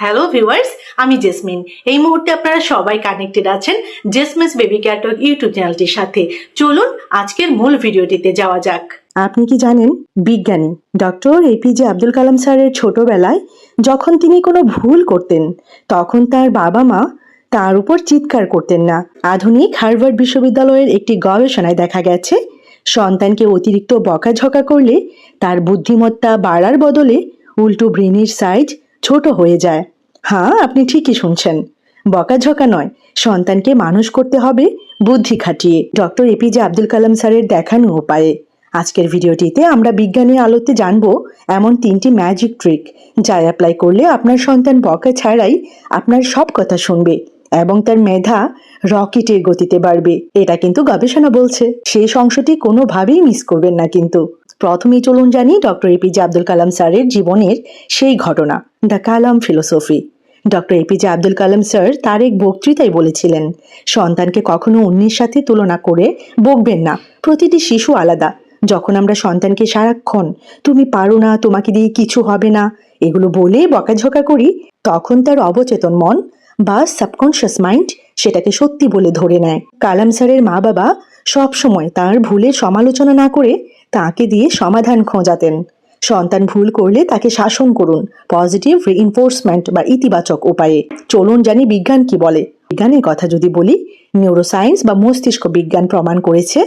Hello viewers, আমি jasmine. এই মুহূর্তে আপনারা সবাই কানেক্টেড আছেন জেসমিনস বেবি কেয়ার টক ইউটিউব চ্যানেলটির সাথে। চলুন আজকের মূল ভিডিওটিতে যাওয়া যাক। আপনি কি জানেন, বিজ্ঞানী ডক্টর এপিজে আব্দুল কালাম স্যারের ছোটবেলায় যখন তিনি কোনো ভুল করতেন তখন তার বাবা মা তার উপর চিৎকার করতেন না। আধুনিক হার্ভার্ড বিশ্ববিদ্যালয়ের একটি গবেষণায় দেখা গেছে, সন্তানকে অতিরিক্ত বকাঝকা করলে তার বুদ্ধিমত্তা বাড়ার বদলে উল্টো ব্রেনের সাইজ ছোট হয়ে যায়। হ্যাঁ, আপনি ঠিকই শুনছেন, বকাঝকা নয়, সন্তানকে মানুষ করতে হবে বুদ্ধি খাটিয়ে, ডক্টর এপিজে আব্দুল কালাম স্যারের দেখানো উপায়ে। আজকের ভিডিওটিতে আমরা বিজ্ঞানের আলোতে জানব এমন 3টি ম্যাজিক ট্রিক যা অ্যাপ্লাই করলে আপনার সন্তান বকা ছাড়াই আপনার সব কথা শুনবে এবং তার মেধা রকেটের গতিতে বাড়বে। এটা কিন্তু গবেষণা বলছে, শেষ অংশটি কোনোভাবেই মিস করবেন না। কিন্তু প্রথমেই চলুন জানি ডক্টর এপিজে আব্দুল কালাম স্যারের জীবনের সেই ঘটনা, the Kalam philosophy. Doctor APJ Abdul Kalam sir তার এক বক্তৃতায় বলেছিলেন, সন্তানকে কখনো অন্যের সাথে তুলনা করে বকবেন না, প্রতিটি শিশু আলাদা। যখন আমরা সন্তানকে সারাক্ষণ তুমি পারো না, তোমাকে দিয়ে কিছু হবে না এগুলো বলে বকাঝকা করি, তখন তার অবচেতন মন বা সাবকনশিয়াস মাইন্ড সেটাকে সত্যি বলে ধরে নেয়। কালাম স্যারের মা বাবা সবসময় তার ভুলের সমালোচনা না করে তাকে দিয়ে সমাধান খোঁজাতেন। সন্তান ভুল করলে তাকে শাসন করুন, পজিটিভ রিইনফোর্সমেন্ট বা ইতিবাচক উপায়ে। চলুন জানি বিজ্ঞান কি বলে। বিজ্ঞানের কথা যদি বলি, নিউরোসায়েন্স বা মস্তিষ্ক বিজ্ঞান প্রমাণ করেছে,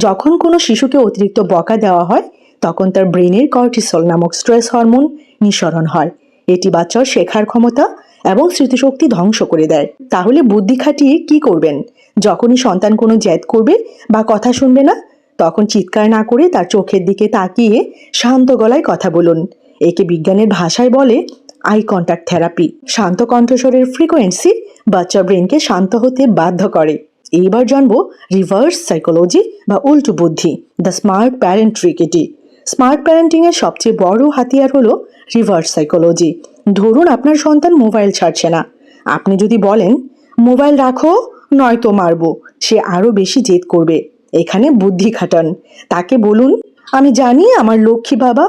যখন কোনো শিশুকে অতিরিক্ত বকা দেওয়া হয় তখন তার ব্রেনের কর্টিসল নামক স্ট্রেস হরমোন নিঃসরণ হয়। এটি বাচ্চার শেখার ক্ষমতা এবং স্মৃতিশক্তি ধ্বংস করে দেয়। তাহলে বুদ্ধি খাটিয়ে কি করবেন? যখনই সন্তান কোনো জেদ করবে বা কথা শুনবে না, তখন চিৎকার না করে তার চোখের দিকে তাকিয়ে শান্ত গলায় কথা বলুন। একে বিজ্ঞানের ভাষায় বলে আই কন্ট্যাক্ট থেরাপি। শান্ত কণ্ঠস্বরের ফ্রিকোয়েন্সি বাচ্চার ব্রেনকে শান্ত হতে বাধ্য করে। এইবার জানবো রিভার্স সাইকোলজি বা উল্টো বুদ্ধি, দ্য স্মার্ট প্যারেন্ট ট্রিক। এটি স্মার্ট প্যারেন্টিং এর সবচেয়ে বড় হাতিয়ার হলো রিভার্স সাইকোলজি। ধরুন আপনার সন্তান মোবাইল ছাড়ছে না, আপনি যদি বলেন মোবাইল রাখো নয়তো মারবো, সে আরো বেশি জেদ করবে। এখানে বুদ্ধি খাটান, তাকে বলুন আমি জানি আমার লক্ষ্মী বাবা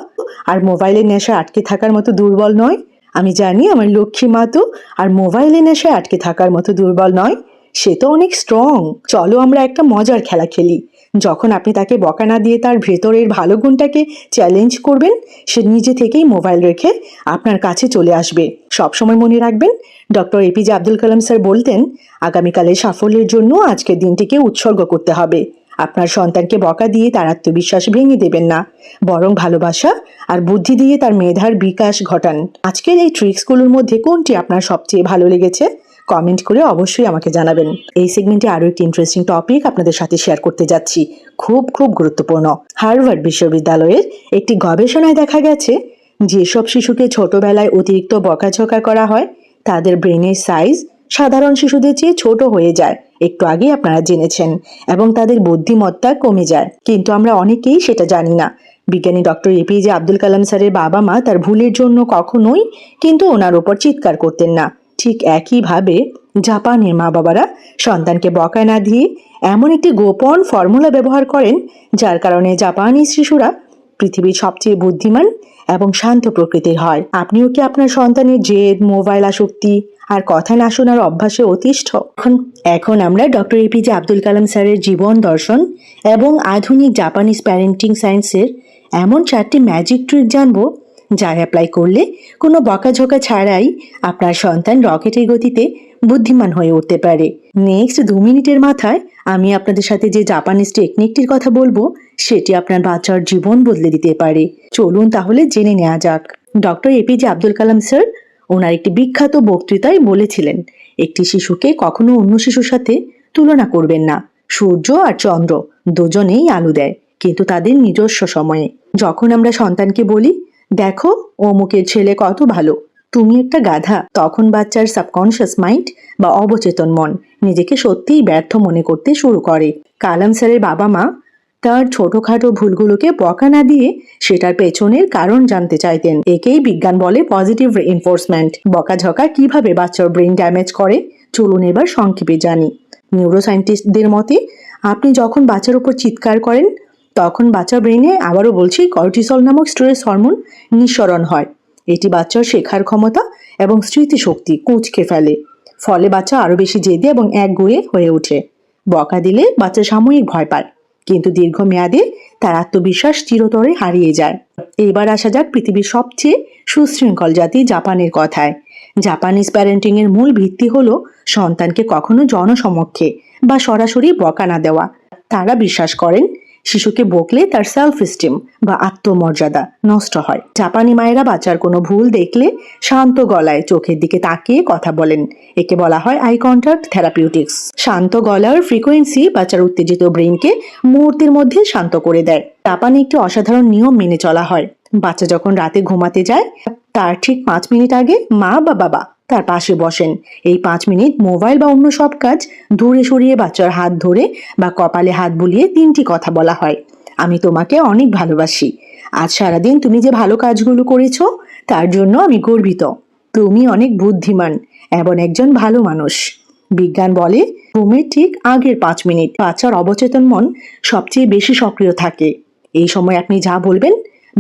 আর মোবাইলের নেশায় আটকে থাকার মতো দুর্বল নয়, আমি জানি আমার লক্ষ্মী মা তো আর মোবাইলের নেশায় আটকে থাকার মতো দুর্বল নয়, সে তো অনেক স্ট্রং। চলো আমরা একটা মজার খেলা খেলি। যখন আপনি তাকে বকা না দিয়ে তার ভেতরের ভালো গুণটাকে চ্যালেঞ্জ করবেন, সে নিজে থেকেই মোবাইল রেখে আপনার কাছে চলে আসবে। সবসময় মনে রাখবেন, doctor APJ Abdul Kalam sir বলতেন, আগামীকালের সাফল্যের জন্য আজকের দিনটিকে উৎসর্গ করতে হবে। আপনার সন্তানকে বকা দিয়ে তার আত্মবিশ্বাস ভেঙে দেবেন না, বরং ভালোবাসা আর বুদ্ধি দিয়ে তার মেধার বিকাশ ঘটান। আজকের এই ট্রিক্সগুলোর মধ্যে কোনটি আপনার সবচেয়ে ভালো লেগেছে কমেন্ট করে অবশ্যই আমাকে জানাবেন। এই সেগমেন্টে আরো একটি ইন্টারেস্টিং টপিক আপনাদের সাথে শেয়ার করতে যাচ্ছি, খুব গুরুত্বপূর্ণ। হার্ভার্ড বিশ্ববিদ্যালয়ের একটি গবেষণায় দেখা গেছে, যেসব শিশুকে ছোটবেলায় অতিরিক্ত বকাঝকা করা হয় তাদের ব্রেনের সাইজ সাধারণ শিশুদের চেয়ে ছোট হয়ে যায়, একটু আগে আপনারা জেনেছেন, এবং তাদের বুদ্ধিমত্তা কমে যায়। কিন্তু আমরা অনেকেই সেটা জানি না। বিজ্ঞানী ডক্টর এপিজে আব্দুল কালাম স্যারের বাবা মা তার ভুলের জন্য কখনোই কিন্তু ওনার উপর চিৎকার করতেন না। ঠিক একইভাবে জাপানের মা বাবারা সন্তানকে বকা না দিয়ে এমন একটি গোপন ফর্মুলা ব্যবহার করেন, যার কারণে জাপানি শিশুরা পৃথিবীর সবচেয়ে বুদ্ধিমান এবং শান্ত প্রকৃতির হয়। আপনিও কি আপনার সন্তানের জেদ, মোবাইল আসক্তি আর কথা না শোনার অভ্যাসে অতিষ্ঠ? এখন আমরা ডক্টর এপিজে আব্দুল কালাম স্যারের জীবন দর্শন এবং আধুনিক জাপানিজ প্যারেন্টিং সায়েন্সের এমন 4টি ম্যাজিক ট্রিক জানবো, যা অ্যাপ্লাই করলে কোনো বকাঝকা ছাড়াই আপনার সন্তান রকেটের গতিতে বুদ্ধিমান হয়ে উঠতে পারে। নেক্সট 2 মিনিটের মাথায় আমি আপনাদের সাথে যে জাপানিজ টেকনিকটির কথা বলবো, সেটি আপনার বাচ্চার জীবন বদলে দিতে পারে। চলুন তাহলে জেনে নেওয়া যাক। Doctor APJ Abdul Kalam sir ওনার একটি বিখ্যাত বক্তৃতায় বলেছিলেন, একটি শিশুকে কখনো অন্য শিশুর সাথে তুলনা করবেন না। সূর্য আর চন্দ্র দুজনেই আলো দেয়, কিন্তু তাদের নিজস্ব সময়ে। যখন আমরা সন্তানকে বলি দেখো অমুকের ছেলে কত ভালো, তুমি একটা গাধা, তখন বাচ্চার সাবকনশিয়াস মাইন্ড বা অবচেতন মন নিজেকে সত্যিই ব্যর্থ মনে করতে শুরু করে। কালাম স্যারের বাবা মা তার ছোটখাটো ভুলগুলোকে বকা না দিয়ে সেটার পেছনের কারণ জানতে চাইতেন। একেই বিজ্ঞান বলে পজিটিভ রিইনফোর্সমেন্ট। বকাঝকা কিভাবে বাচ্চার ব্রেন ড্যামেজ করে, চলুন এবার সংক্ষেপে জানি। নিউরোসায়েন্টিস্টদের মতে, আপনি যখন বাচ্চার উপর চিৎকার করেন তখন বাচ্চার ব্রেনে, আবারও বলছি, কর্টিসল নামক স্ট্রেস হরমোন নিঃসরণ হয়। এটি বাচ্চার শেখার ক্ষমতা এবং স্মৃতিশক্তি কুঁচকে ফেলে। ফলে বাচ্চা আরো বেশি জেদি এবং একগুঁয়ে হয়ে ওঠে। বকা দিলে বাচ্চা সাময়িক ভয় পায়, কিন্তু দীর্ঘমেয়াদে তার আত্মবিশ্বাস চিরতরে হারিয়ে যায়। এবার আসা যাক পৃথিবীর সবচেয়ে সুশৃঙ্খল জাতি জাপানের কথায়। জাপানিজ প্যারেন্টিং এর মূল ভিত্তি হলো সন্তানকে কখনো জনসমক্ষে বা সরাসরি বকা না দেওয়া। তারা বিশ্বাস করেন শিশুকে বকলে তার সেলফ এস্টিম বা আত্মমর্যাদা নষ্ট হয়। জাপানি মায়েরা বাচ্চার কোনো ভুল দেখলে শান্ত গলায় চোখের দিকে তাকিয়ে কথা বলেন। একে বলা হয় আই কন্টাক্ট থেরাপিউটিক্স। শান্ত গলার ফ্রিকোয়েন্সি বাচ্চার উত্তেজিত ব্রেনকে মুহূর্তের মধ্যে শান্ত করে দেয়। জাপানে একটি অসাধারণ নিয়ম মেনে চলা হয়। বাচ্চা যখন রাতে ঘুমাতে যায় তার ঠিক 5 মিনিট আগে মা বা বাবা তার পাশে বসেন। এই 5 মিনিট মোবাইল বা অন্য সব কাজ দূরে সরিয়ে বাচ্চার হাত ধরে বা কপালে হাত বুলিয়ে 3টি কথা বলা হয়। আমি তোমাকে অনেক ভালোবাসি। আজ সারাদিন তুমি যে ভালো কাজগুলো করেছো তার জন্য আমি গর্বিত। তুমি অনেক বুদ্ধিমান এবং একজন ভালো মানুষ। বিজ্ঞান বলে ঘুমের ঠিক আগের 5 মিনিট বাচ্চার অবচেতন মন সবচেয়ে বেশি সক্রিয় থাকে। এই সময় আপনি যা বলবেন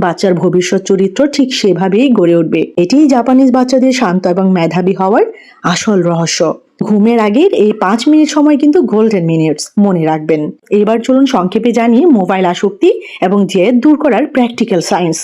বাচ্চার ভবিষ্যৎ চরিত্র ঠিক সেভাবেই গড়ে উঠবে। এটিই জাপানিজ বাচ্চাদের শান্ত এবং মেধাবী হওয়ার আসল রহস্য। ঘুমের আগের এই 5 মিনিট সময় কিন্তু গোল্ডেন মিনিটস, মনে রাখবেন। এবার চলুন সংক্ষেপে জানি মোবাইল আসক্তি এবং জেদ দূর করার প্র্যাকটিক্যাল সায়েন্স।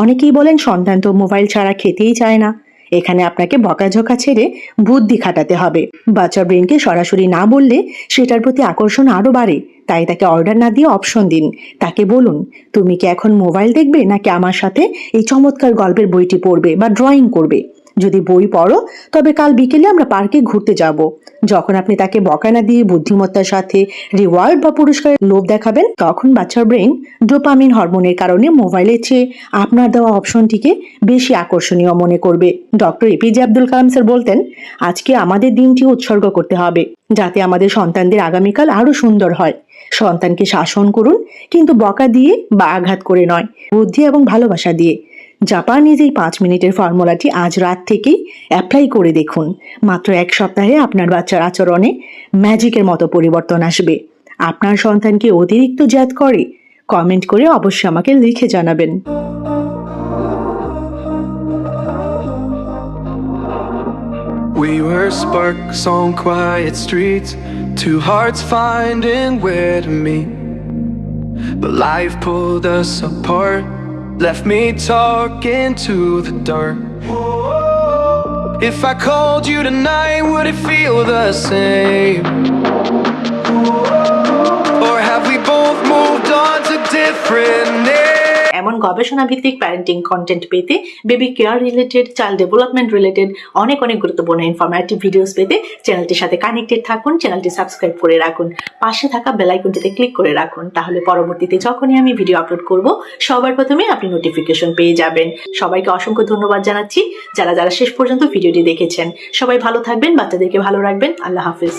অনেকেই বলেন সন্তান তো মোবাইল ছাড়া খেতেই চায় না। এখানে আপনাকে বকাঝকা ছেড়ে বুদ্ধি খাটাতে হবে। বাচ্চার ব্রেনকে সরাসরি না বললে সেটার প্রতি আকর্ষণ আরো বাড়ে। তাই তাকে অর্ডার না দিয়ে অপশন দিন। তাকে বলুন, তুমি কি এখন মোবাইল দেখবে নাকি আমার সাথে এই চমৎকার গল্পের বইটি পড়বে বা ড্রয়িং করবে? যদি বই পড়ো তবে কাল বিকেলে আমরা পার্কে ঘুরতে যাব। যখন আপনি তাকে বকা না দিয়ে বুদ্ধিমত্তার সাথে রিওয়ার্ড বা পুরস্কারের লোভ দেখাবেন, তখন বাচ্চার ব্রেন ডোপামিন হরমোনের কারণে মোবাইলের চেয়ে আপনার দেওয়া অপশনটিকে বেশি আকর্ষণীয় মনে করবে। Doctor APJ Abdul Kalam sir বলতেন, আজকে আমাদের দিনটি উৎসর্গ করতে হবে যাতে আমাদের সন্তানদের আগামীকাল আরো সুন্দর হয়। সন্তানকে শাসন করুন, কিন্তু বকা দিয়ে বা আঘাত করে নয়, বুদ্ধি এবং ভালোবাসা দিয়ে। জাপানিজ এই 5 মিনিটের ফর্মুলাটি আজ রাত থেকেই অ্যাপ্লাই করে দেখুন। মাত্র 1 সপ্তাহে আপনার বাচ্চার আচরণে ম্যাজিকের মতো পরিবর্তন আসবে। আপনার সন্তানকে অতিরিক্ত জেদ করে? কমেন্ট করে অবশ্যই আমাকে লিখে জানাবেন। We were sparks on quiet streets, two hearts finding where to meet. But life pulled us apart, left me talking to the dark. If I called you tonight, would it feel the same? Or have we both moved on to different names? এমন গবেষণা ভিত্তিক parenting content পেতে, baby care related, child development related অনেক গুরুত্বপূর্ণ informative videos পেতে চ্যানেলটির সাথে connected থাকুন। চ্যানেলটি সাবস্ক্রাইব করে রাখুন, পাশে থাকা বেল আইকনটিতে ক্লিক করে রাখুন। তাহলে পরবর্তীতে যখনই আমি ভিডিও আপলোড করব সবার প্রথমে আপনি নোটিফিকেশন পেয়ে যাবেন। সবাইকে অসংখ্য ধন্যবাদ জানাচ্ছি যারা শেষ পর্যন্ত ভিডিওটি দেখেছেন। সবাই ভালো থাকবেন, বাচ্চাদেরকে ভালো রাখবেন। আল্লাহ হাফিজ।